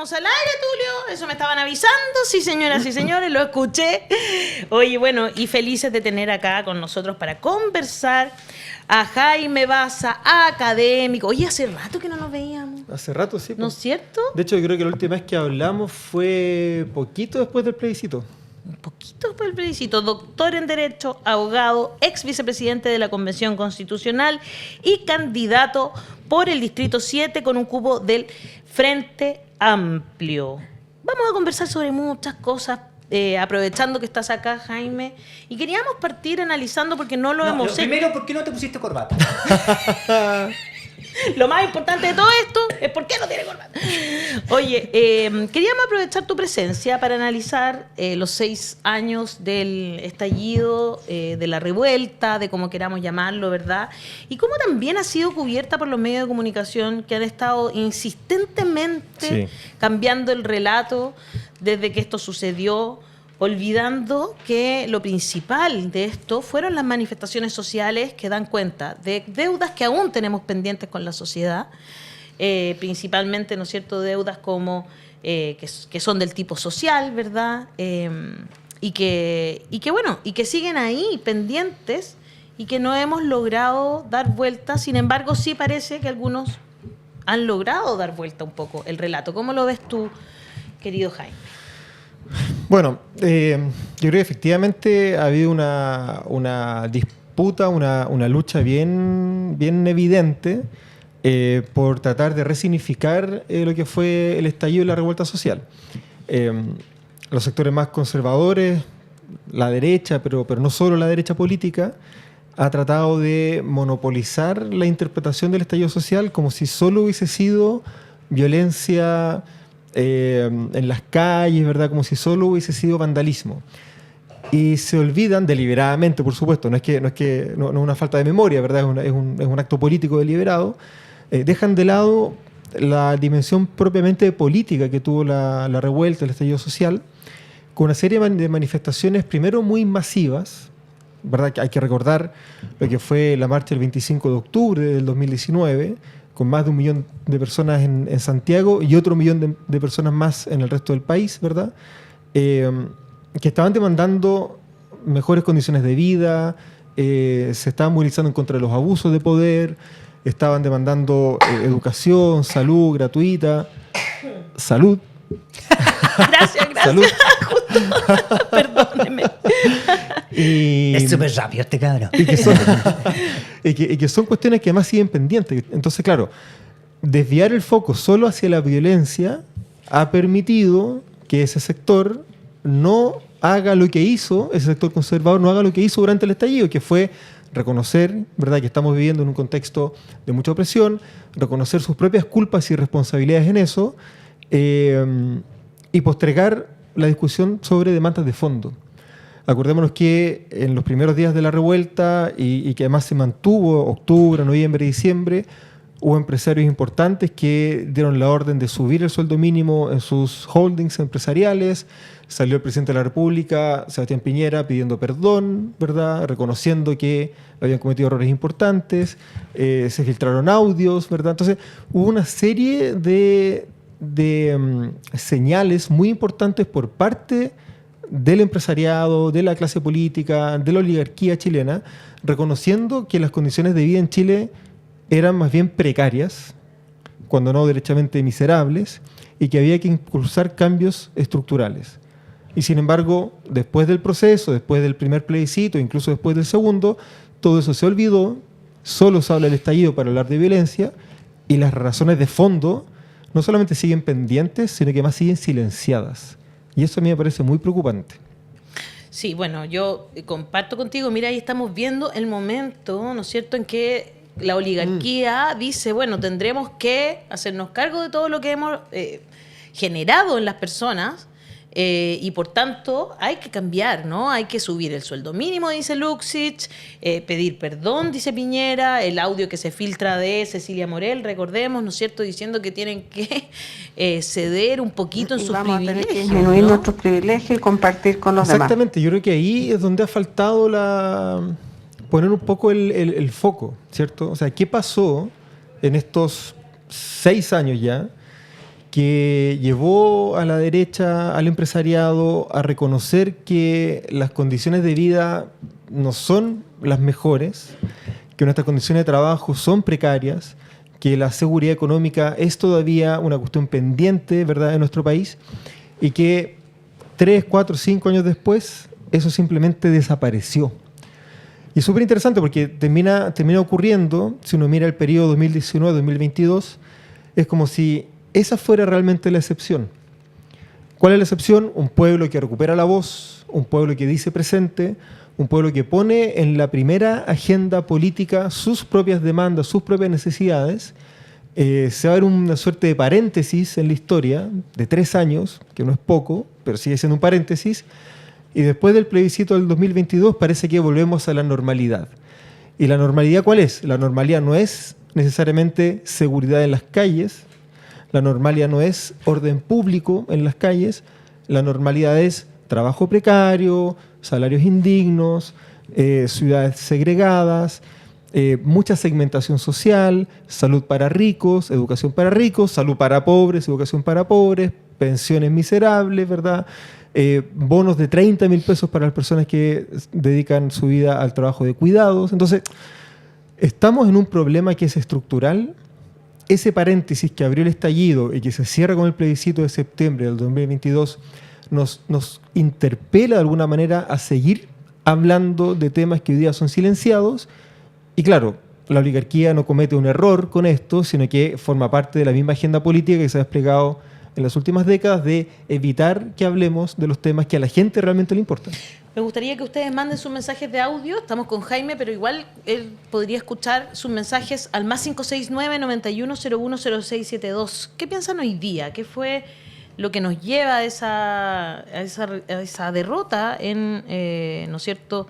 estamos al aire, Tulio. Eso me estaban avisando. Sí, señoras y señores, lo escuché. Oye, bueno, y felices de tener acá con nosotros para conversar a Jaime Baza, académico. Oye, hace rato que no nos veíamos. Hace rato, sí. ¿No es cierto? De hecho, yo creo que la última vez que hablamos fue poquito después del plebiscito. Un poquito después del plebiscito. Doctor en Derecho, abogado, ex vicepresidente de la Convención Constitucional y candidato por el Distrito 7 con un cupo del Frente Amplio. Vamos a conversar sobre muchas cosas, aprovechando que estás acá, Jaime. Y queríamos partir analizando, porque no lo hemos hecho. Primero, ¿por qué no te pusiste corbata? Lo más importante de todo esto es por qué no tiene corbata. Oye, queríamos aprovechar tu presencia para analizar los 6 años del estallido, de la revuelta, de como queramos llamarlo, ¿verdad? Y cómo también ha sido cubierta por los medios de comunicación que han estado insistentemente cambiando el relato desde que esto sucedió, olvidando que lo principal de esto fueron las manifestaciones sociales que dan cuenta de deudas que aún tenemos pendientes con la sociedad, principalmente, ¿no es cierto?, deudas como que son del tipo social, ¿verdad? Y que siguen ahí pendientes y que no hemos logrado dar vuelta. Sin embargo, sí parece que algunos han logrado dar vuelta un poco el relato. ¿Cómo lo ves tú, querido Jaime? Bueno, yo creo que efectivamente ha habido una disputa, una lucha bien evidente por tratar de resignificar lo que fue el estallido y la revuelta social. Los sectores más conservadores, la derecha, pero no solo la derecha política, ha tratado de monopolizar la interpretación del estallido social como si solo hubiese sido violencia en las calles, ¿verdad? Como si solo hubiese sido vandalismo. Y se olvidan deliberadamente, por supuesto, no es una falta de memoria, ¿verdad? Es un acto político deliberado. Dejan de lado la dimensión propiamente política que tuvo la revuelta, el estallido social, con una serie de manifestaciones, primero muy masivas, ¿verdad? Hay que recordar lo que fue la marcha del 25 de octubre del 2019, con más de 1 millón de personas en Santiago y otro 1 millón de personas más en el resto del país, ¿verdad? Que estaban demandando mejores condiciones de vida, se estaban movilizando en contra de los abusos de poder, estaban demandando educación, salud gratuita, salud. Gracias. Salud. Perdóneme. Es súper rápido este cabrón. Y que son cuestiones que además siguen pendientes. Entonces, claro, desviar el foco solo hacia la violencia ha permitido que ese sector no haga lo que hizo, ese sector conservador no haga lo que hizo durante el estallido, que fue reconocer, ¿verdad?, que estamos viviendo en un contexto de mucha opresión, reconocer sus propias culpas y responsabilidades en eso, y postergar la discusión sobre demandas de fondo. Acordémonos que en los primeros días de la revuelta y que además se mantuvo octubre, noviembre y diciembre, hubo empresarios importantes que dieron la orden de subir el sueldo mínimo en sus holdings empresariales. Salió el presidente de la República, Sebastián Piñera, pidiendo perdón, ¿verdad?, reconociendo que habían cometido errores importantes. Se filtraron audios, ¿verdad? Entonces hubo una serie de señales muy importantes por parte del empresariado, de la clase política, de la oligarquía chilena, reconociendo que las condiciones de vida en Chile eran más bien precarias, cuando no derechamente miserables, y que había que impulsar cambios estructurales. Y sin embargo, después del proceso, después del primer plebiscito, incluso después del segundo, todo eso se olvidó, solo se habla del estallido para hablar de violencia, y las razones de fondo no solamente siguen pendientes, sino que además siguen silenciadas. Y eso a mí me parece muy preocupante. Sí, bueno, yo comparto contigo. Mira, ahí estamos viendo el momento, ¿no es cierto?, en que la oligarquía dice, bueno, tendremos que hacernos cargo de todo lo que hemos generado en las personas, y por tanto hay que cambiar, ¿no? Hay que subir el sueldo mínimo, dice Luxich, pedir perdón, dice Piñera, el audio que se filtra de Cecilia Morel, recordemos, ¿no es cierto?, diciendo que tienen que ceder un poquito en sus privilegios. Vamos a tener que disminuir, ¿no?, nuestros privilegios y compartir con los demás. Exactamente, yo creo que ahí es donde ha faltado poner un poco el foco, ¿cierto? O sea, ¿qué pasó en estos 6 años ya que llevó a la derecha, al empresariado, a reconocer que las condiciones de vida no son las mejores, que nuestras condiciones de trabajo son precarias, que la seguridad económica es todavía una cuestión pendiente, ¿verdad?, en nuestro país, y que 3, 4, 5 años después eso simplemente desapareció. Y es súper interesante porque termina ocurriendo, si uno mira el periodo 2019-2022, es como si esa fuera realmente la excepción. ¿Cuál es la excepción? Un pueblo que recupera la voz, un pueblo que dice presente, un pueblo que pone en la primera agenda política sus propias demandas, sus propias necesidades. Se va a ver una suerte de paréntesis en la historia de 3 años, que no es poco, pero sigue siendo un paréntesis, y después del plebiscito del 2022 parece que volvemos a la normalidad. ¿Y la normalidad cuál es? La normalidad no es necesariamente seguridad en las calles, la normalidad no es orden público en las calles, la normalidad es trabajo precario, salarios indignos, ciudades segregadas, mucha segmentación social, salud para ricos, educación para ricos, salud para pobres, educación para pobres, pensiones miserables, ¿verdad? Bonos de 30.000 pesos para las personas que dedican su vida al trabajo de cuidados. Entonces, estamos en un problema que es estructural. Ese paréntesis que abrió el estallido y que se cierra con el plebiscito de septiembre del 2022 nos interpela de alguna manera a seguir hablando de temas que hoy día son silenciados. Y claro, la oligarquía no comete un error con esto, sino que forma parte de la misma agenda política que se ha desplegado en las últimas décadas de evitar que hablemos de los temas que a la gente realmente le importan. Me gustaría que ustedes manden sus mensajes de audio. Estamos con Jaime, pero igual él podría escuchar sus mensajes al más 569-91010672. ¿Qué piensan hoy día? ¿Qué fue lo que nos lleva a esa derrota en, ¿no es cierto?,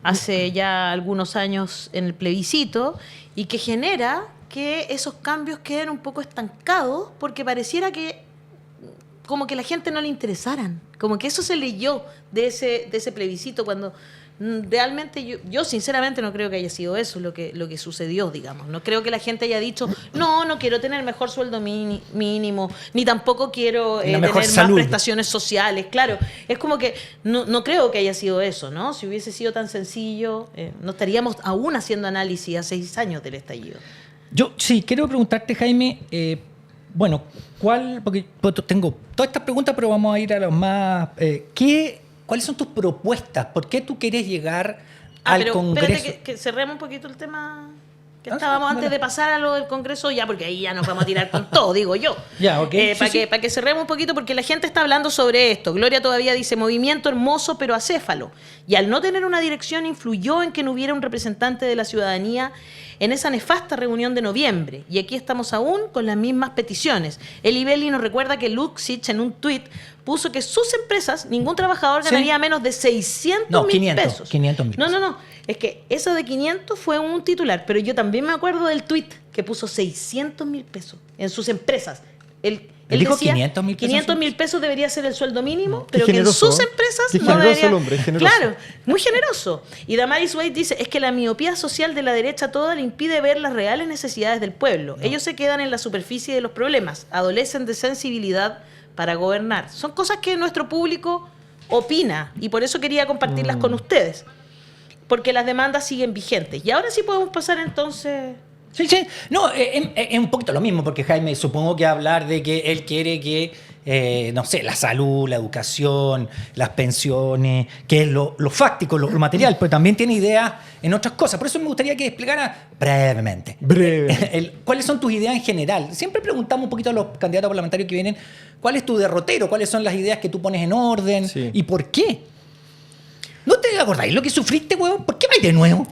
hace ya algunos años en el plebiscito, y que genera que esos cambios queden un poco estancados porque pareciera que como que la gente no le interesaran, como que eso se leyó de ese plebiscito, cuando realmente yo sinceramente no creo que haya sido eso lo que sucedió, digamos. No creo que la gente haya dicho, no quiero tener mejor sueldo mínimo, ni tampoco quiero tener más prestaciones sociales. Claro, es como que no creo que haya sido eso, ¿no? Si hubiese sido tan sencillo, no estaríamos aún haciendo análisis a 6 años del estallido. Yo sí, quiero preguntarte, Jaime, porque tengo todas estas preguntas, pero vamos a ir a los más... ¿Cuáles son tus propuestas? ¿Por qué tú quieres llegar al Congreso? Espérate que cerremos un poquito el tema que estábamos antes de pasar a lo del Congreso, ya, porque ahí ya nos vamos a tirar con todo, digo yo. Ya, ok. Para que cerremos un poquito, porque la gente está hablando sobre esto. Gloria todavía dice, movimiento hermoso pero acéfalo. Y al no tener una dirección influyó en que no hubiera un representante de la ciudadanía en esa nefasta reunión de noviembre. Y aquí estamos aún con las mismas peticiones. Eli Belli nos recuerda que Luxich en un tuit puso que sus empresas, ningún trabajador ganaría menos de 600.000 pesos. 500.000 pesos. No. Es que eso de 500 fue un titular, pero yo también me acuerdo del tuit que puso 600.000 pesos en sus empresas. Él dijo decía 500.000 pesos. 500.000 pesos debería ser el sueldo mínimo, Qué pero que en generoso, sus empresas qué no generoso debería... el hombre, generoso. Claro, muy generoso. Y Damaris Wade dice, es que la miopía social de la derecha toda le impide ver las reales necesidades del pueblo. Ellos se quedan en la superficie de los problemas, adolecen de sensibilidad para gobernar. Son cosas que nuestro público opina, y por eso quería compartirlas con ustedes, porque las demandas siguen vigentes. Y ahora sí podemos pasar entonces... Sí. No, es un poquito lo mismo, porque Jaime, supongo que hablar de que él quiere que, la salud, la educación, las pensiones, que es lo fáctico, lo material, pero también tiene ideas en otras cosas. Por eso me gustaría que explicara brevemente. ¿Cuáles son tus ideas en general? Siempre preguntamos un poquito a los candidatos parlamentarios que vienen, ¿cuál es tu derrotero? ¿Cuáles son las ideas que tú pones en orden? Sí. ¿Y por qué? ¿No te acordáis lo que sufriste, huevón? ¿Por qué vais de nuevo?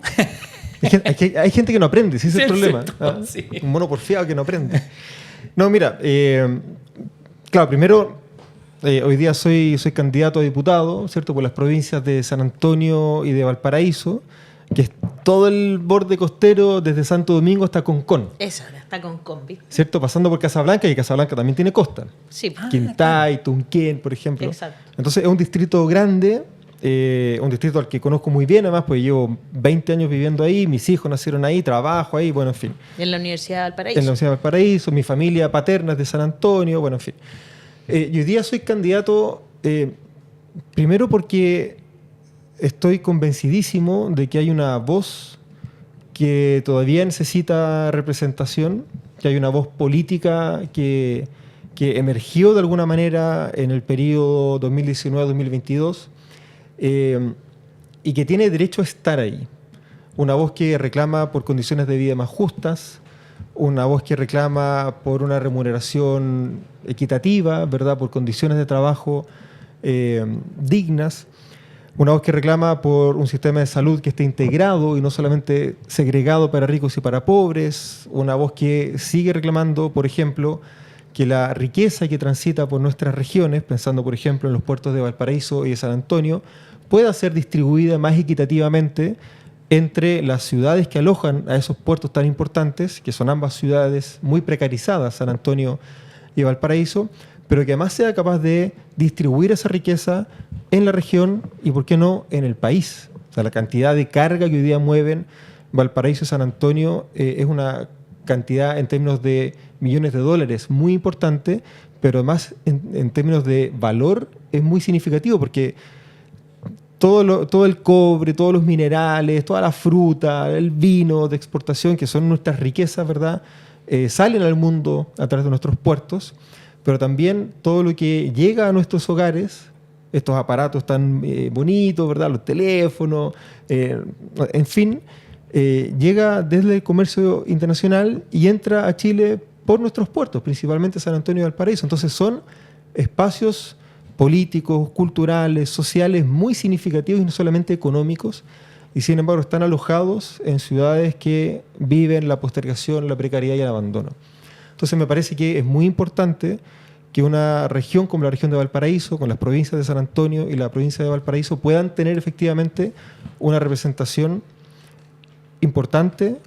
Hay gente que no aprende, ese es el problema. Sí. Un mono porfiado que no aprende. No, mira, claro, primero, hoy día soy candidato a diputado, ¿cierto?, por las provincias de San Antonio y de Valparaíso, que es todo el borde costero desde Santo Domingo hasta Concón. Esa está con combi. ¿Cierto? Pasando por Casablanca, y Casablanca también tiene costa. Sí. Quintay, Tunquén, por ejemplo. Exacto. Entonces es un distrito grande un distrito al que conozco muy bien, además, pues llevo 20 años viviendo ahí, mis hijos nacieron ahí, trabajo ahí, bueno, en fin. En la Universidad de Valparaíso. En la Universidad de Valparaíso, mi familia paterna es de San Antonio, bueno, en fin. Y hoy día soy candidato, primero porque estoy convencidísimo de que hay una voz que todavía necesita representación, que hay una voz política que emergió de alguna manera en el periodo 2019-2022 y que tiene derecho a estar ahí. Una voz que reclama por condiciones de vida más justas, una voz que reclama por una remuneración equitativa, ¿verdad? Por condiciones de trabajo dignas, una voz que reclama por un sistema de salud que esté integrado y no solamente segregado para ricos y para pobres, una voz que sigue reclamando, por ejemplo, que la riqueza que transita por nuestras regiones, pensando por ejemplo en los puertos de Valparaíso y de San Antonio, pueda ser distribuida más equitativamente entre las ciudades que alojan a esos puertos tan importantes, que son ambas ciudades muy precarizadas, San Antonio y Valparaíso, pero que además sea capaz de distribuir esa riqueza en la región y, ¿por qué no?, en el país. O sea, la cantidad de carga que hoy día mueven Valparaíso y San Antonio es una cantidad en términos de millones de dólares muy importante, pero además en términos de valor es muy significativo porque todo el cobre, todos los minerales, toda la fruta, el vino de exportación, que son nuestras riquezas, ¿verdad? Salen al mundo a través de nuestros puertos, pero también todo lo que llega a nuestros hogares, estos aparatos tan bonitos, ¿verdad? Los teléfonos, en fin, llega desde el comercio internacional y entra a Chile por nuestros puertos, principalmente San Antonio y Valparaíso. Entonces son espacios políticos, culturales, sociales muy significativos y no solamente económicos, y sin embargo están alojados en ciudades que viven la postergación, la precariedad y el abandono. Entonces me parece que es muy importante que una región como la región de Valparaíso, con las provincias de San Antonio y la provincia de Valparaíso, puedan tener efectivamente una representación importante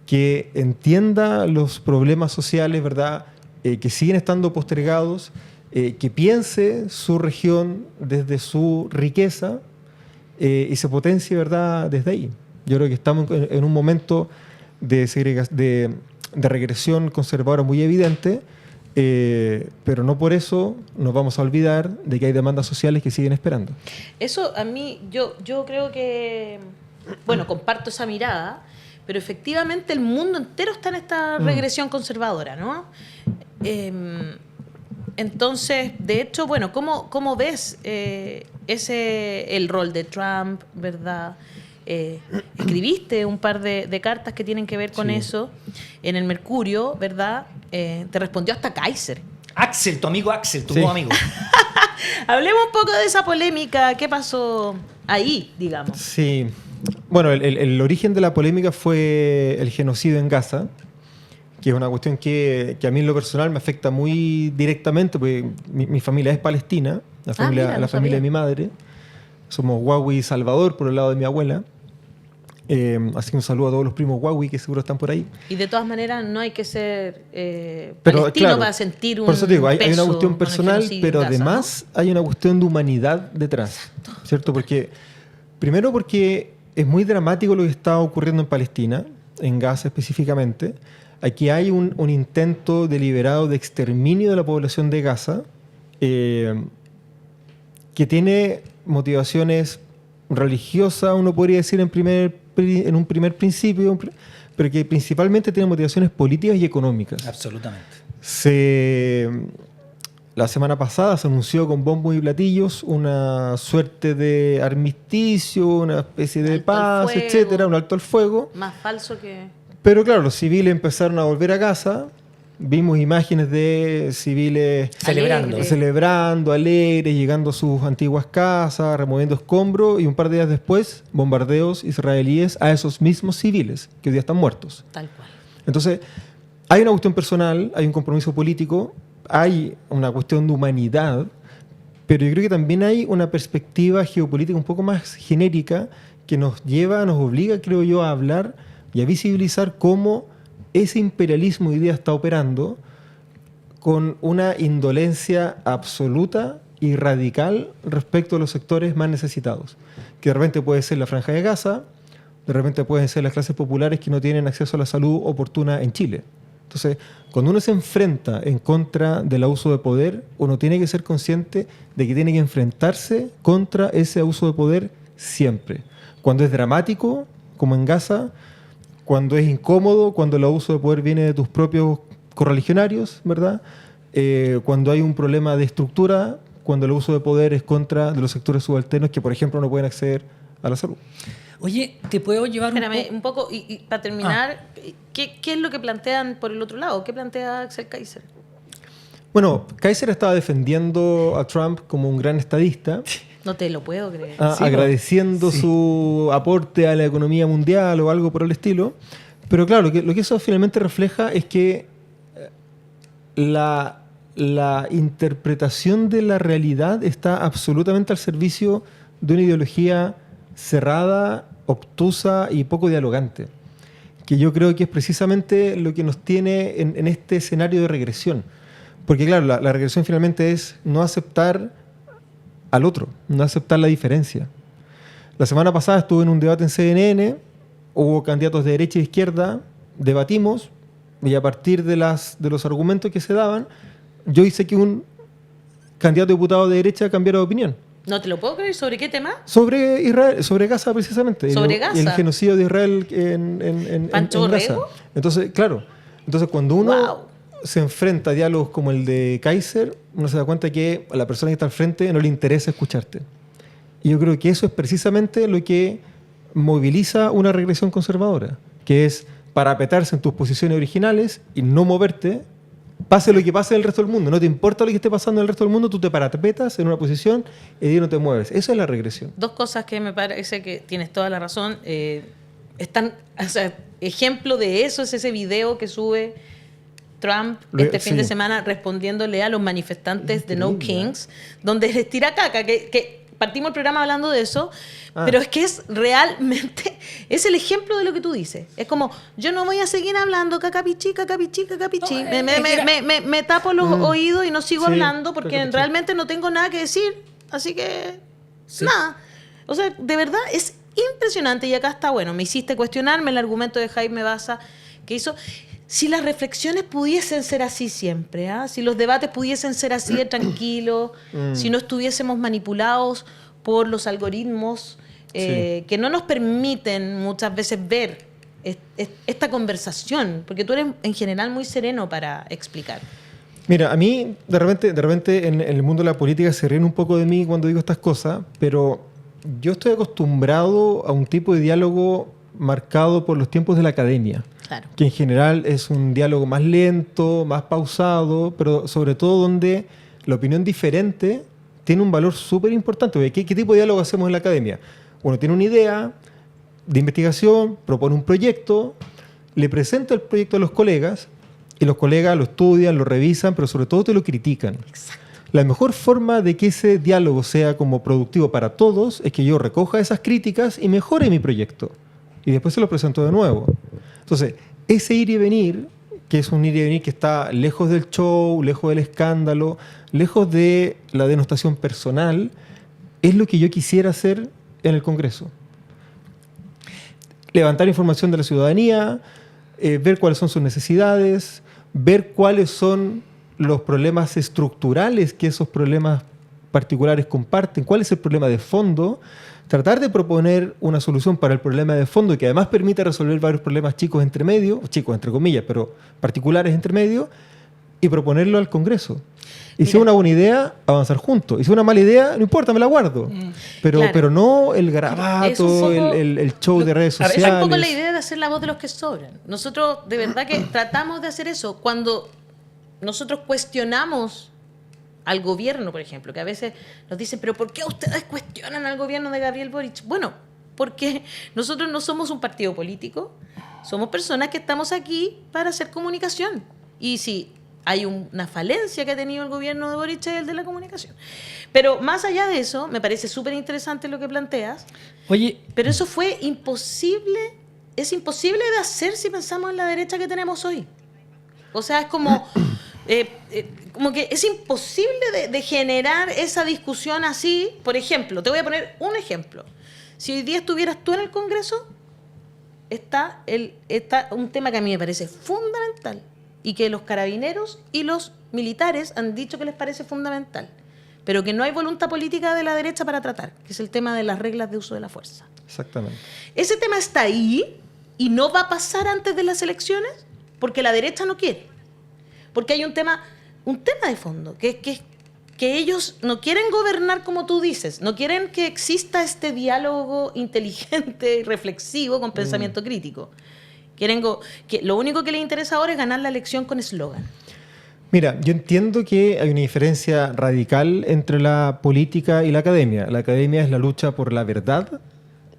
que entienda los problemas sociales, ¿verdad?, que siguen estando postergados, que piense su región desde su riqueza y se potencie, ¿verdad?, desde ahí. Yo creo que estamos en un momento de regresión conservadora muy evidente, pero no por eso nos vamos a olvidar de que hay demandas sociales que siguen esperando. Eso a mí, yo creo que, bueno, comparto esa mirada, pero efectivamente el mundo entero está en esta regresión conservadora, ¿no? Entonces, de hecho, bueno, ¿cómo ves el rol de Trump, verdad? Escribiste un par de cartas que tienen que ver con eso en el Mercurio, ¿verdad? Te respondió hasta Kaiser. Axel, tu amigo Axel, tu nuevo amigo. Hablemos un poco de esa polémica. ¿Qué pasó ahí, digamos? Sí. Bueno, el origen de la polémica fue el genocidio en Gaza, que es una cuestión que a mí en lo personal me afecta muy directamente, porque mi familia es palestina, la familia de mi madre. Somos Huawei y Salvador por el lado de mi abuela. Así que un saludo a todos los primos Huawei que seguro están por ahí. Y de todas maneras no hay que ser palestino, claro, para sentir un por eso te digo, hay una peso cuestión personal, pero Gaza, además, ¿no?, hay una cuestión de humanidad detrás, ¿cierto? Primero porque es muy dramático lo que está ocurriendo en Palestina, en Gaza específicamente. Aquí hay un intento deliberado de exterminio de la población de Gaza, que tiene motivaciones religiosas, uno podría decir en un primer principio, pero que principalmente tiene motivaciones políticas y económicas. Absolutamente. La semana pasada se anunció con bombos y platillos una suerte de armisticio, una especie de paz, etcétera, un alto al fuego. Más falso que... Pero claro, los civiles empezaron a volver a casa. Vimos imágenes de civiles celebrando, alegres, llegando a sus antiguas casas, removiendo escombros, y un par de días después, bombardeos israelíes a esos mismos civiles que hoy día están muertos. Tal cual. Entonces, hay una cuestión personal, hay un compromiso político, hay una cuestión de humanidad, pero yo creo que también hay una perspectiva geopolítica un poco más genérica que nos obliga, creo yo, a hablar y a visibilizar cómo ese imperialismo hoy día está operando con una indolencia absoluta y radical respecto a los sectores más necesitados, que de repente puede ser la Franja de Gaza, de repente pueden ser las clases populares que no tienen acceso a la salud oportuna en Chile. Entonces, cuando uno se enfrenta en contra del abuso de poder, uno tiene que ser consciente de que tiene que enfrentarse contra ese abuso de poder siempre. Cuando es dramático, como en Gaza, cuando es incómodo, cuando el abuso de poder viene de tus propios correligionarios, ¿verdad? Cuando hay un problema de estructura, cuando el abuso de poder es contra de los sectores subalternos que, por ejemplo, no pueden acceder a la salud. Oye, ¿te puedo llevar un poco? Y para terminar, ¿qué es lo que plantean por el otro lado? ¿Qué plantea Axel Kaiser? Bueno, Kaiser estaba defendiendo a Trump como un gran estadista, No te lo puedo creer. agradeciendo su aporte a la economía mundial o algo por el estilo. Pero claro, lo que eso finalmente refleja es que la interpretación de la realidad está absolutamente al servicio de una ideología cerrada, obtusa y poco dialogante, que yo creo que es precisamente lo que nos tiene en este escenario de regresión. Porque claro, la regresión finalmente es no aceptar al otro, no aceptar la diferencia. La semana pasada estuve en un debate en CNN, hubo candidatos de derecha e izquierda, debatimos, y a partir de los argumentos que se daban, yo hice que un candidato a diputado de derecha cambiara de opinión. No te lo puedo creer. ¿Sobre qué tema? Sobre Israel, sobre Gaza precisamente. ¿Sobre Y Gaza? el genocidio de Israel en ¿Pancho Gaza. Rego? Entonces, claro. Entonces, cuando uno Wow. se enfrenta a diálogos como el de Kaiser, uno se da cuenta que a la persona que está al frente no le interesa escucharte. Y yo creo que eso es precisamente lo que moviliza una regresión conservadora, que es parapetarse en tus posiciones originales y no moverte, pase lo que pase en el resto del mundo. No te importa lo que esté pasando en el resto del mundo, tú te parapetas en una posición y no te mueves. Esa es la regresión. Dos cosas que me parece que tienes toda la razón. Ejemplo de eso es ese video que sube Trump este fin de semana respondiéndole a los manifestantes de No Kings, donde les tira caca, que partimos el programa hablando de eso, pero es que es realmente, es el ejemplo de lo que tú dices. Es como, yo no voy a seguir hablando cacapichí, cacapichí, cacapichí. Me tapo los oídos y no sigo hablando porque cacapichí. Realmente no tengo nada que decir, así que nada. O sea, de verdad es impresionante y acá está, bueno, me hiciste cuestionarme el argumento de Jaime Baza que hizo. Si las reflexiones pudiesen ser así siempre, si los debates pudiesen ser así de tranquilos, si no estuviésemos manipulados por los algoritmos que no nos permiten muchas veces ver esta conversación, porque tú eres en general muy sereno para explicar. Mira, a mí de repente en el mundo de la política se ríen un poco de mí cuando digo estas cosas, pero yo estoy acostumbrado a un tipo de diálogo marcado por los tiempos de la academia. Claro. Que en general es un diálogo más lento, más pausado, pero sobre todo donde la opinión diferente tiene un valor súper importante. ¿Qué tipo de diálogo hacemos en la academia? Uno tiene una idea de investigación, propone un proyecto, le presenta el proyecto a los colegas y los colegas lo estudian, lo revisan, pero sobre todo te lo critican. Exacto. La mejor forma de que ese diálogo sea como productivo para todos es que yo recoja esas críticas y mejore mi proyecto. Y después se lo presento de nuevo. Entonces, ese ir y venir, que es un ir y venir que está lejos del show, lejos del escándalo, lejos de la denostación personal, es lo que yo quisiera hacer en el Congreso. Levantar información de la ciudadanía, ver cuáles son sus necesidades, ver cuáles son los problemas estructurales que esos problemas particulares comparten, cuál es el problema de fondo, tratar de proponer una solución para el problema de fondo que además permita resolver varios problemas chicos entre medio, chicos entre comillas, pero particulares entre medio, y proponerlo al Congreso. Y si es una buena idea, avanzar juntos. Y si es una mala idea, no importa, me la guardo. Pero, Claro. pero no el garabato, Es un poco- el show de redes a ver, sociales. Es un poco la idea de hacer la voz de los que sobran. Nosotros de verdad que tratamos de hacer eso. Cuando nosotros cuestionamos al gobierno, por ejemplo, que a veces nos dicen, pero ¿por qué ustedes cuestionan al gobierno de Gabriel Boric? Bueno, porque nosotros no somos un partido político, somos personas que estamos aquí para hacer comunicación. Y si hay una falencia que ha tenido el gobierno de Boric es el de la comunicación. Pero más allá de eso, me parece súper interesante lo que planteas, Oye, pero eso fue imposible, es imposible de hacer si pensamos en la derecha que tenemos hoy. O sea, es como, como que es imposible de generar esa discusión así. Por ejemplo, te voy a poner un ejemplo. Si hoy día estuvieras tú en el Congreso, está un tema que a mí me parece fundamental y que los carabineros y los militares han dicho que les parece fundamental, pero que no hay voluntad política de la derecha para tratar, que es el tema de las reglas de uso de la fuerza. Exactamente. Ese tema está ahí y no va a pasar antes de las elecciones porque la derecha no quiere. Porque hay un tema de fondo, que ellos no quieren gobernar como tú dices, no quieren que exista este diálogo inteligente y reflexivo con pensamiento crítico. Quieren que lo único que les interesa ahora es ganar la elección con eslogan. Mira, yo entiendo que hay una diferencia radical entre la política y la academia. La academia es la lucha por la verdad,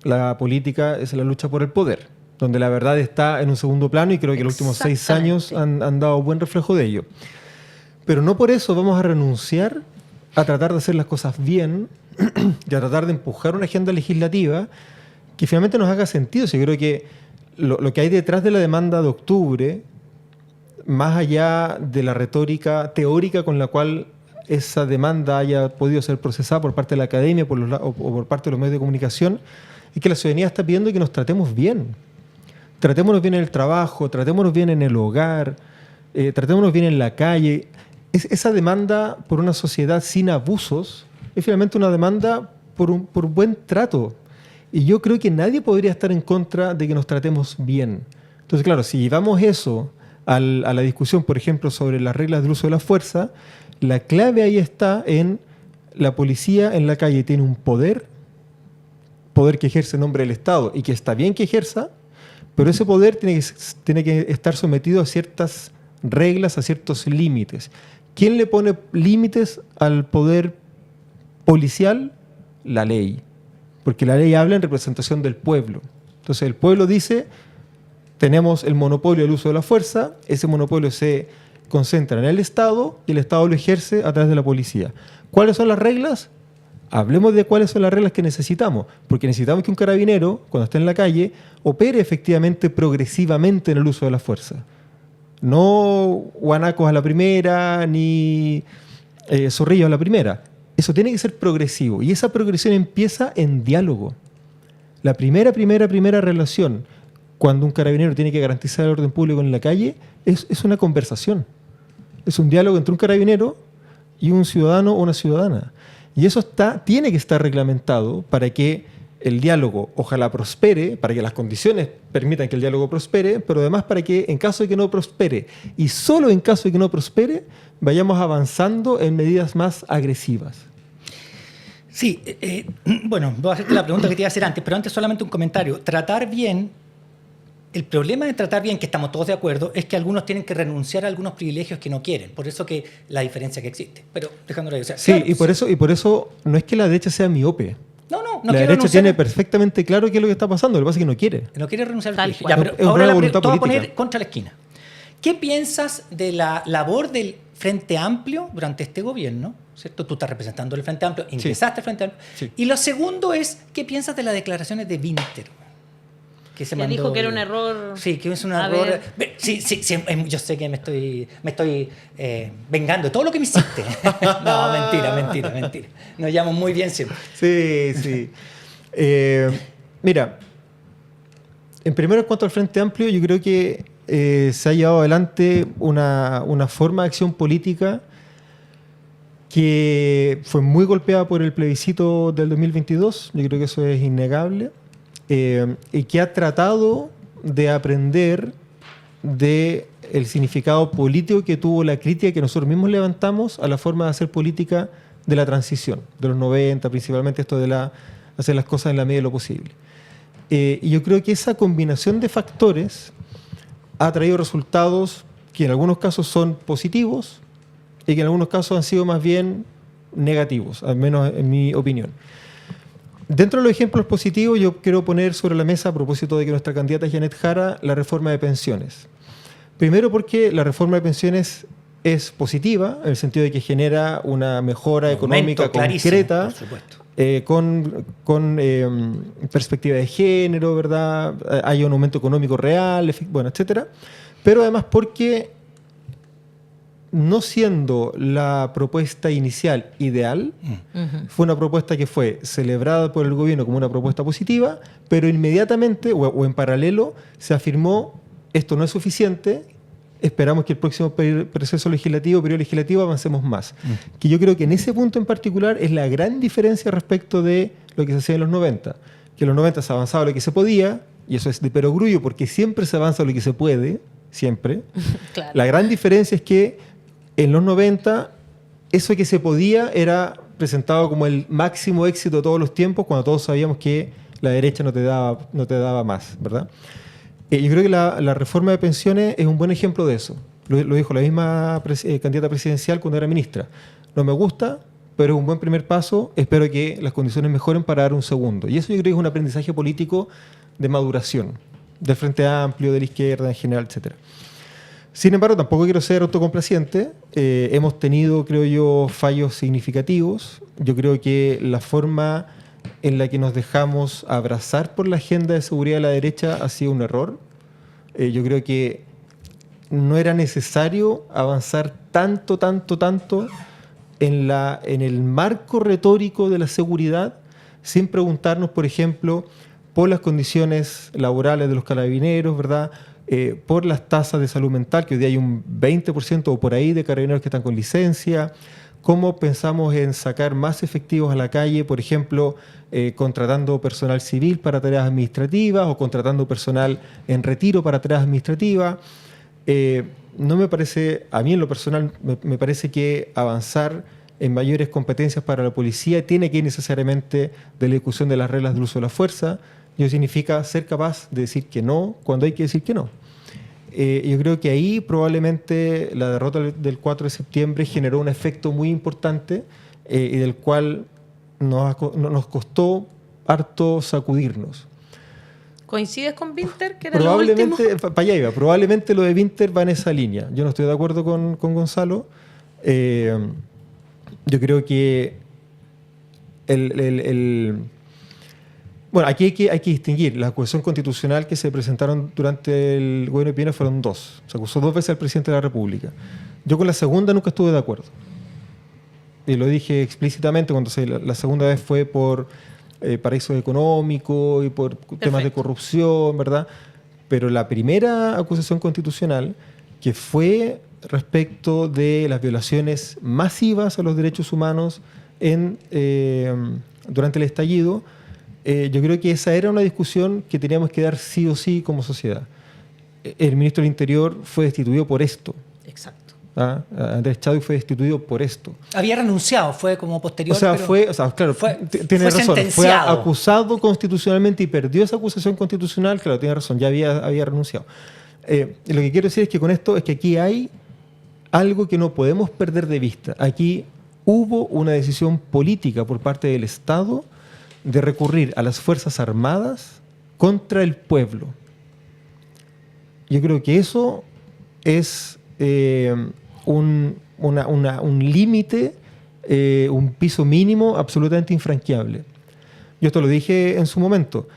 la política es la lucha por el poder, donde la verdad está en un segundo plano y creo que los últimos 6 años han dado buen reflejo de ello. Pero no por eso vamos a renunciar a tratar de hacer las cosas bien y a tratar de empujar una agenda legislativa que finalmente nos haga sentido. Yo creo que lo que hay detrás de la demanda de octubre, más allá de la retórica teórica con la cual esa demanda haya podido ser procesada por parte de la academia o por parte de los medios de comunicación, es que la ciudadanía está pidiendo que nos tratemos bien. Tratémonos bien en el trabajo, tratémonos bien en el hogar, tratémonos bien en la calle. Esa demanda por una sociedad sin abusos es finalmente una demanda por buen trato. Y yo creo que nadie podría estar en contra de que nos tratemos bien. Entonces, claro, si llevamos eso a la discusión, por ejemplo, sobre las reglas del uso de la fuerza, la clave ahí está en la policía en la calle tiene un poder que ejerce en nombre del Estado y que está bien que ejerza, pero ese poder tiene que estar sometido a ciertas reglas, a ciertos límites. ¿Quién le pone límites al poder policial? La ley. Porque la ley habla en representación del pueblo. Entonces el pueblo dice, tenemos el monopolio del uso de la fuerza, ese monopolio se concentra en el Estado y el Estado lo ejerce a través de la policía. ¿Cuáles son las reglas? Hablemos de cuáles son las reglas que necesitamos, porque necesitamos que un carabinero, cuando esté en la calle, opere efectivamente progresivamente en el uso de la fuerza. No guanacos a la primera, ni zorrillos a la primera. Eso tiene que ser progresivo, y esa progresión empieza en diálogo. La primera relación, cuando un carabinero tiene que garantizar el orden público en la calle, es una conversación. Es un diálogo entre un carabinero y un ciudadano o una ciudadana. Y eso tiene que estar reglamentado para que el diálogo ojalá prospere, para que las condiciones permitan que el diálogo prospere, pero además para que en caso de que no prospere, y solo en caso de que no prospere, vayamos avanzando en medidas más agresivas. Sí, bueno, voy a hacerte la pregunta que te iba a hacer antes, pero antes solamente un comentario. Tratar bien, el problema de tratar bien, que estamos todos de acuerdo, es que algunos tienen que renunciar a algunos privilegios que no quieren. Por eso que la diferencia que existe. Pero dejándolo ahí. O sea, sí, claro, y por eso no es que la derecha sea miope. No la derecha tiene perfectamente claro qué es lo que está pasando. Lo que pasa es que no quiere. No quiere renunciar al Tal privilegio. cual. Ya, pero Es una ahora voluntad te voy a política. poner contra la esquina. ¿Qué piensas de la labor del Frente Amplio durante este gobierno? ¿Cierto? Tú estás representando el Frente Amplio, ingresaste al Frente Amplio. Sí. Y lo segundo es, ¿qué piensas de las declaraciones de Winter? Que se Que mandó dijo que era un error. Sí, que es un A error. ver. Sí, yo sé que me estoy vengando de todo lo que me hiciste. No, mentira. Nos llevamos muy bien siempre. Sí. Mira, en cuanto al Frente Amplio, yo creo que se ha llevado adelante una forma de acción política que fue muy golpeada por el plebiscito del 2022, yo creo que eso es innegable, y que ha tratado de aprender del significado político que tuvo la crítica que nosotros mismos levantamos a la forma de hacer política de la transición, de los 90, principalmente esto de hacer las cosas en la medida de lo posible. Y yo creo que esa combinación de factores ha traído resultados que en algunos casos son positivos y que en algunos casos han sido más bien negativos, al menos en mi opinión. Dentro de los ejemplos positivos, yo quiero poner sobre la mesa, a propósito de que nuestra candidata es Janet Jara, la reforma de pensiones. Primero porque la reforma de pensiones es positiva, en el sentido de que genera una mejora económica concreta, por supuesto. con perspectiva de género, ¿verdad? Hay un aumento económico real, bueno, etcétera. Pero además porque no siendo la propuesta inicial ideal, fue una propuesta que fue celebrada por el gobierno como una propuesta positiva, pero inmediatamente o en paralelo se afirmó esto no es suficiente, esperamos que el próximo periodo legislativo avancemos más. Que yo creo que en ese punto en particular es la gran diferencia respecto de lo que se hacía en los 90. Que en los 90 se avanzaba lo que se podía, y eso es de perogrullo porque siempre se avanza lo que se puede, siempre. Claro. La gran diferencia es que en los 90 eso que se podía era presentado como el máximo éxito de todos los tiempos, cuando todos sabíamos que la derecha no te daba más, ¿verdad? Yo creo que la reforma de pensiones es un buen ejemplo de eso. Lo dijo la misma candidata presidencial cuando era ministra. No me gusta, pero es un buen primer paso. Espero que las condiciones mejoren para dar un segundo. Y eso yo creo que es un aprendizaje político de maduración, del Frente Amplio, de la izquierda en general, etc. Sin embargo, tampoco quiero ser autocomplaciente. Hemos tenido, creo yo, fallos significativos. Yo creo que la forma en la que nos dejamos abrazar por la agenda de seguridad de la derecha ha sido un error. Yo creo que no era necesario avanzar tanto en el marco retórico de la seguridad sin preguntarnos, por ejemplo, por las condiciones laborales de los carabineros, ¿verdad? Por las tasas de salud mental, que hoy día hay un 20% o por ahí de carabineros que están con licencia. ¿Cómo pensamos en sacar más efectivos a la calle, por ejemplo, contratando personal civil para tareas administrativas o contratando personal en retiro para tareas administrativas? No me parece, a mí en lo personal, me parece que avanzar en mayores competencias para la policía tiene que ir necesariamente de la ejecución de las reglas del uso de la fuerza. Eso significa ser capaz de decir que no cuando hay que decir que no. Yo creo que ahí probablemente la derrota del 4 de septiembre generó un efecto muy importante y del cual nos costó harto sacudirnos. ¿Coincides con Winter, que era lo último? Para allá iba, probablemente lo de Winter va en esa línea. Yo no estoy de acuerdo con Gonzalo. Yo creo que bueno, aquí hay que distinguir. La acusación constitucional que se presentaron durante el gobierno de Piñera fueron dos. Se acusó 2 veces al presidente de la República. Yo con la segunda nunca estuve de acuerdo. Y lo dije explícitamente cuando la segunda vez fue por paraísos económicos y por temas de corrupción, ¿verdad? Pero la primera acusación constitucional, que fue respecto de las violaciones masivas a los derechos humanos durante el estallido, yo creo que esa era una discusión que teníamos que dar sí o sí como sociedad. El ministro del Interior fue destituido por esto. Exacto. Andrés Chadwick fue destituido por esto. Había renunciado, fue como posterior. Tiene razón. Sentenciado. Fue acusado constitucionalmente y perdió esa acusación constitucional. Claro, tiene razón, ya había renunciado. Lo que quiero decir es que con esto es que aquí hay algo que no podemos perder de vista. Aquí hubo una decisión política por parte del Estado de recurrir a las Fuerzas Armadas contra el pueblo. Yo creo que eso es un límite, un piso mínimo absolutamente infranqueable. Yo esto lo dije en su momento.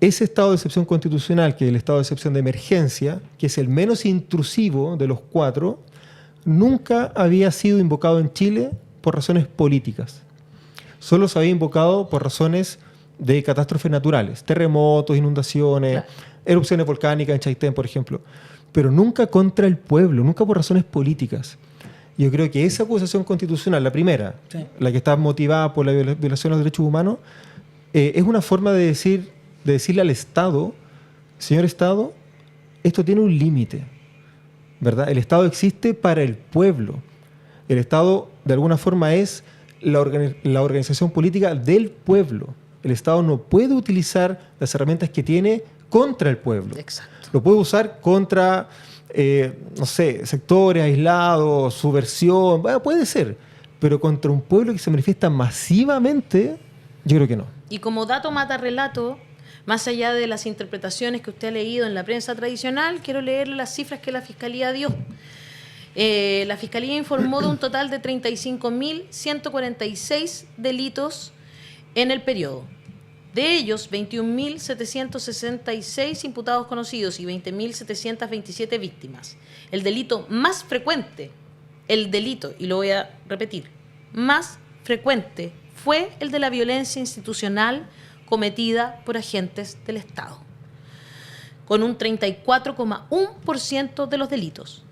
Ese estado de excepción constitucional, que es el estado de excepción de emergencia, que es el menos intrusivo de los 4, nunca había sido invocado en Chile por razones políticas. Solo se había invocado por razones de catástrofes naturales, terremotos, inundaciones, erupciones volcánicas en Chaitén, por ejemplo, pero nunca contra el pueblo, nunca por razones políticas. Yo creo que esa acusación constitucional, la primera, la que está motivada por la violación de los derechos humanos, es una forma de decirle al Estado, señor Estado, esto tiene un límite, ¿verdad? El Estado existe para el pueblo. El Estado, de alguna forma, es la organización política del pueblo. El Estado no puede utilizar las herramientas que tiene contra el pueblo. Exacto. Lo puede usar contra, sectores aislados, subversión, puede ser, pero contra un pueblo que se manifiesta masivamente, yo creo que no. Y como dato mata relato, más allá de las interpretaciones que usted ha leído en la prensa tradicional, quiero leerle las cifras que la Fiscalía dio. La Fiscalía informó de un total de 35.146 delitos en el periodo. De ellos, 21.766 imputados conocidos y 20.727 víctimas. El delito más frecuente el delito, y lo voy a repetir, más frecuente fue el de la violencia institucional cometida por agentes del Estado, con un 34,1% de los delitos.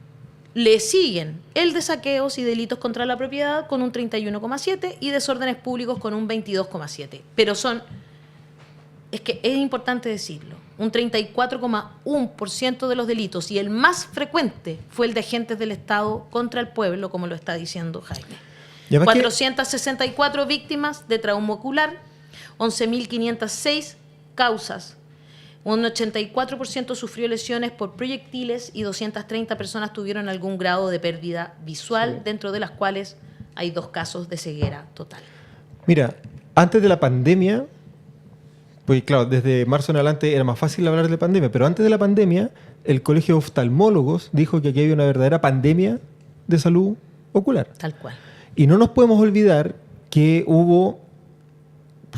Le siguen el de saqueos y delitos contra la propiedad con un 31,7% y desórdenes públicos con un 22,7%. Pero es que es importante decirlo, un 34,1% de los delitos, y el más frecuente fue el de agentes del Estado contra el pueblo, como lo está diciendo Jaime. 464 víctimas de trauma ocular, 11.506 causas. Un 84% sufrió lesiones por proyectiles y 230 personas tuvieron algún grado de pérdida visual, dentro de las cuales hay 2 casos de ceguera total. Mira, antes de la pandemia, pues claro, desde marzo en adelante era más fácil hablar de pandemia, pero antes de la pandemia, el Colegio de Oftalmólogos dijo que aquí había una verdadera pandemia de salud ocular. Tal cual. Y no nos podemos olvidar que hubo,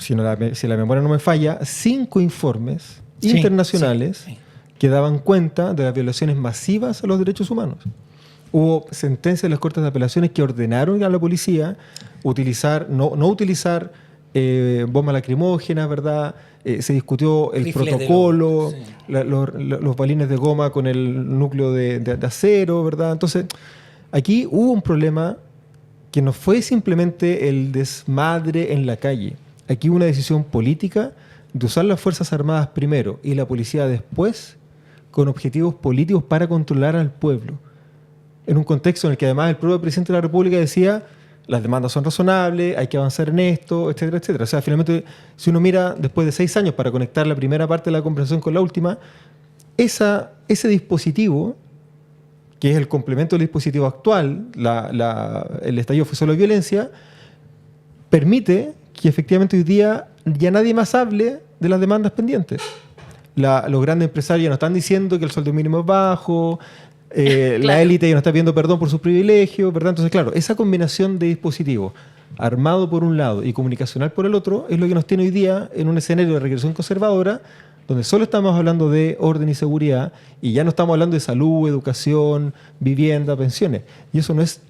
si la memoria no me falla, 5 informes internacionales que daban cuenta de las violaciones masivas a los derechos humanos. Hubo sentencias de las Cortes de Apelaciones que ordenaron a la policía no utilizar bombas lacrimógenas, ¿verdad? Se discutió el rifles protocolo, los balines de goma con el núcleo de acero, ¿verdad? Entonces, aquí hubo un problema que no fue simplemente el desmadre en la calle. Aquí hubo una decisión política de usar las Fuerzas Armadas primero y la policía después, con objetivos políticos para controlar al pueblo. En un contexto en el que además el propio presidente de la República decía: las demandas son razonables, hay que avanzar en esto, etcétera, etcétera. O sea, finalmente, si uno mira después de 6 años para conectar la primera parte de la conversación con la última, ese dispositivo, que es el complemento del dispositivo actual, el estallido fue solo violencia, permite que efectivamente hoy día ya nadie más hable de las demandas pendientes. Los grandes empresarios ya no están diciendo que el sueldo mínimo es bajo, Claro. La élite ya no está pidiendo perdón por sus privilegios, ¿verdad? Entonces, claro, esa combinación de dispositivos armado por un lado y comunicacional por el otro es lo que nos tiene hoy día en un escenario de regresión conservadora, donde solo estamos hablando de orden y seguridad y ya no estamos hablando de salud, educación, vivienda, pensiones. Y eso no es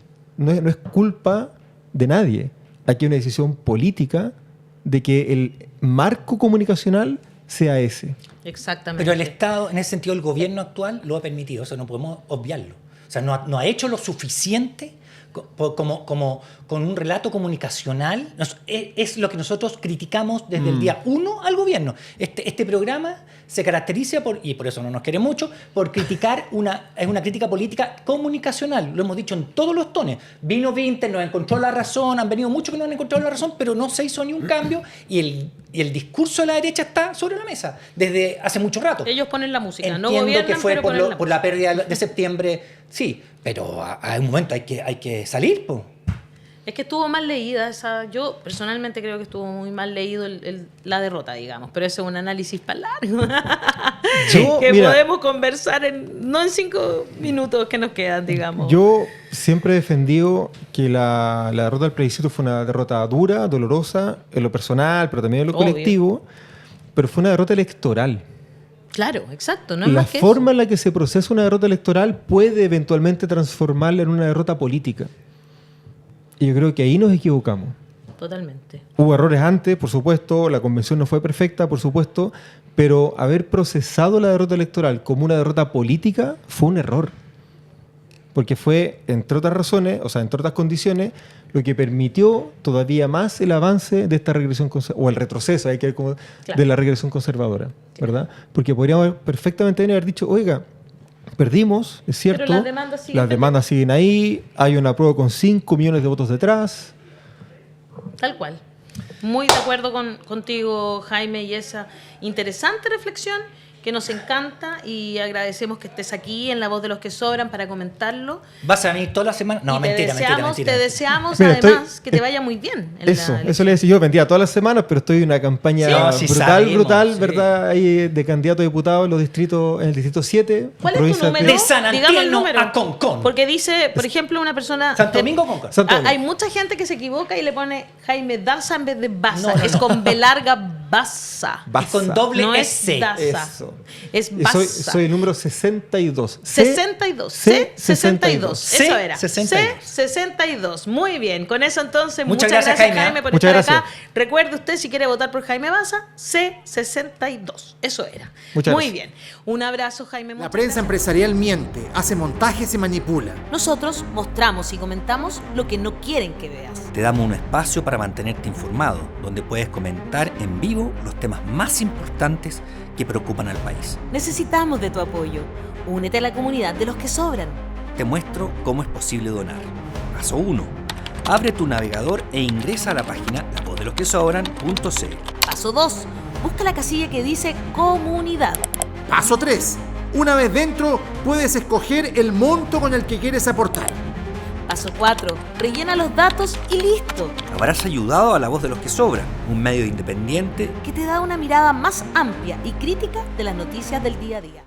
culpa de nadie. Aquí hay una decisión política de que el marco comunicacional sea ese. Exactamente. Pero el Estado, en ese sentido, el gobierno actual lo ha permitido, eso no podemos obviarlo. O sea, no ha hecho lo suficiente como con un relato comunicacional. Es lo que nosotros criticamos desde el día 1 al gobierno. Este programa se caracteriza y por eso no nos quiere mucho, por criticar es una crítica política comunicacional. Lo hemos dicho en todos los tonos. Vino Vinter, nos encontró la razón, han venido muchos que no han encontrado la razón, pero no se hizo ni un cambio y el discurso de la derecha está sobre la mesa desde hace mucho rato. Ellos ponen la música, Entiendo no gobiernan, que fue pero por la pérdida de septiembre, sí, pero a un momento hay que salir, po. Es que estuvo mal leída esa. Yo personalmente creo que estuvo muy mal leído la derrota, digamos, pero ese es un análisis para largo. Que mira, podemos conversar no en 5 minutos que nos quedan, digamos. Yo siempre he defendido que la derrota del plebiscito fue una derrota dura, dolorosa, en lo personal, pero también en lo Obvio. colectivo, pero fue una derrota electoral. Claro, exacto, no es La más que forma eso. en la que se procesa una derrota electoral puede eventualmente transformarla en una derrota política. Y yo creo que ahí nos equivocamos. Totalmente. Hubo errores antes, por supuesto, la convención no fue perfecta, por supuesto, pero haber procesado la derrota electoral como una derrota política fue un error. Porque fue, entre otras razones, o sea, entre otras condiciones, lo que permitió todavía más el avance de esta regresión o el retroceso, hay que ver cómo, Claro. de la regresión conservadora, ¿verdad? Porque podríamos perfectamente haber dicho, oiga, perdimos, es cierto, Pero las demandas siguen las demandas siguen ahí, hay una prueba con 5 millones de votos detrás. Tal cual. Muy de acuerdo contigo, Jaime, y esa interesante reflexión que nos encanta, y agradecemos que estés aquí en La Voz de los que Sobran para comentarlo. ¿Vas a venir toda la semana? No, Y mentira. te deseamos Mira, además que te vaya muy bien. En Eso la le decía yo, vendía todas las semanas, pero estoy en una campaña Sí, no, sí brutal, sabemos, sí. ¿verdad? Ahí de candidato a diputado en el distrito 7. ¿Cuál es tu provincia número? De San Digamos el Antonio número. a Concón. Porque dice, por ejemplo, una persona... Santo Domingo, Concón. Santo Domingo. Hay mucha gente que se equivoca y le pone Jaime Daza en vez de Baza. No, es con B larga, Baza. Y con doble No es S. Daza. Eso. Es Y Baza. soy el número 62. 62. C62. C62. Eso era. C62. C62. Muy bien. Con eso entonces, Muchas muchas gracias, gracias, Jaime, por Muchas estar acá. gracias. Recuerde usted, si quiere votar por Jaime Baza, C62. Eso era. Muchas Muy gracias. bien. Un abrazo, Jaime. La muchas prensa gracias. empresarial miente, hace montajes y manipula. Nosotros mostramos y comentamos lo que no quieren que veas. Te damos un espacio para mantenerte informado, donde puedes comentar en vivo los temas más importantes que preocupan al país. Necesitamos de tu apoyo. Únete a la comunidad de los que sobran. Te muestro cómo es posible donar. Paso 1. Abre tu navegador e ingresa a la página lavozdelosquesobran.cl. Paso 2. Busca la casilla que dice Comunidad. Paso 3. Una vez dentro, puedes escoger el monto con el que quieres aportar. Paso 4. Rellena los datos y listo. Habrás ayudado a La Voz de los que Sobran, un medio independiente Que te da una mirada más amplia y crítica de las noticias del día a día.